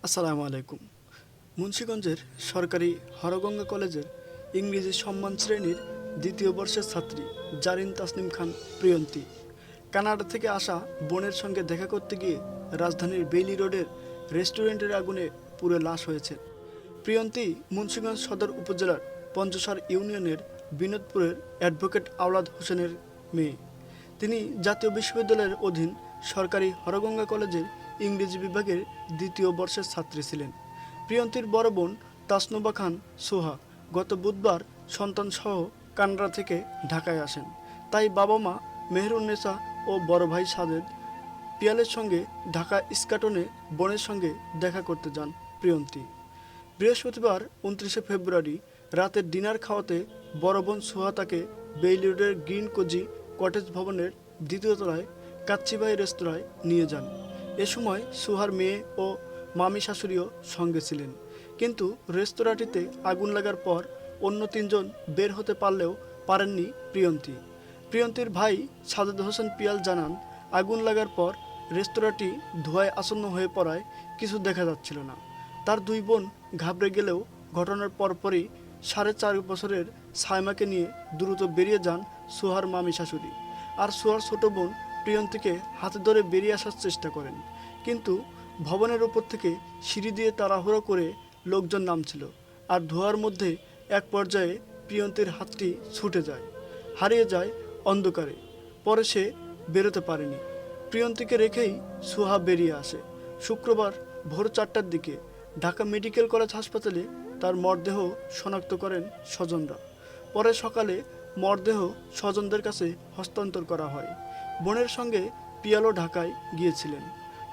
আসসালামু আলাইকুম। মুন্সিগঞ্জের সরকারি হরগঙ্গা কলেজের ইংরেজি সম্মান শ্রেণীর দ্বিতীয় বর্ষের ছাত্রী জারিন তাসনিম খান প্রিয়ন্তী কানাডা থেকে আসা বোনের সঙ্গে দেখা করতে গিয়ে রাজধানীর বেইলি রোডের রেস্টুরেন্টের আগুনে পুড়ে লাশ হয়েছে। প্রিয়ন্তী মুন্সিগঞ্জ সদর উপজেলার পঞ্চসার ইউনিয়নের বিনোদপুরের অ্যাডভোকেট আওলাদ হোসেনের মেয়ে। তিনি জাতীয় বিশ্ববিদ্যালয়ের অধীন সরকারি হরগঙ্গা কলেজের ইংরেজি বিভাগের দ্বিতীয় বর্ষের ছাত্রী ছিলেন। প্রিয়ন্তীর বড় বোন তাসনুবা খান সোহা গত বুধবার সন্তানসহ কানাডা থেকে ঢাকায় আসেন। তাই বাবা মা মেহেরুন্নেসা ও বড় ভাই সাদেদ পিয়ালের সঙ্গে ঢাকা ইস্কাটনে বোনের সঙ্গে দেখা করতে যান প্রিয়ন্তী। বৃহস্পতিবার 29শে ফেব্রুয়ারি রাতের ডিনার খাওয়াতে বড় বোন সোহা তাকে বেইলি রোডের গ্রিন কোজি কটেজ ভবনের দ্বিতীয় তলায় কাচ্চিবাই রেস্তোরাঁয় নিয়ে যান। এ সময় সোহার মেয়ে ও মামি শাশুড়িও সঙ্গে ছিলেন। কিন্তু রেস্তোরাঁটিতে আগুন লাগার পর অন্য তিনজন বের হতে পারলেও পারেননি প্রিয়ন্তী। প্রিয়ন্তীর ভাই সাদেদ হোসেন পিয়াল জানান, আগুন লাগার পর রেস্তোরাঁটি ধোঁয়ায় আচ্ছন্ন হয়ে পড়ায় কিছু দেখা যাচ্ছিল না। তার দুই বোন ঘাবড়ে গেলেও ঘটনার পরপরই 4.5 বছরের সাইমাকে নিয়ে দ্রুত বেরিয়ে যান সোহার মামি শাশুড়ি। আর সোহার ছোট বোন প্রিয়ন্তীকে হাতে ধরে বেরিয়ে আসার চেষ্টা করেন, কিন্তু ভবনের ওপর থেকে সিঁড়ি দিয়ে তাড়াহুড়ো করে লোকজন নামছিল। আর ধোঁয়ার মধ্যে এক পর্যায়ে প্রিয়ন্তীর হাতটি ছুটে যায়, হারিয়ে যায় অন্ধকারে। পরে সে বেরোতে পারেনি। প্রিয়ন্তীকে রেখেই সোহা বেরিয়ে আসে। শুক্রবার ভোর 4টার দিকে ঢাকা মেডিকেল কলেজ হাসপাতালে তার মরদেহ শনাক্ত করেন স্বজনরা। পরে সকালে মরদেহ স্বজনদের কাছে হস্তান্তর করা হয়। বোনের সঙ্গে পিয়ালও ঢাকায় গিয়েছিলেন।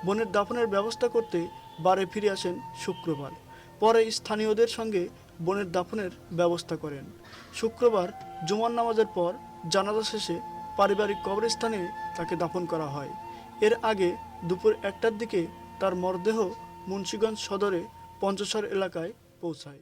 বোনের দাফনের ব্যবস্থা করতে বাড়ি ফিরে আসেন শুক্রবার। পরে স্থানীয়দের সঙ্গে বোনের দাফনের ব্যবস্থা করেন। শুক্রবার জুমার নামাজের পর জানাজা শেষে পারিবারিক কবরস্থানে তাকে দাফন করা হয়। এর আগে দুপুর 1টার দিকে তার মরদেহ মুন্সিগঞ্জ সদরে পঞ্চসার এলাকায় পৌঁছায়।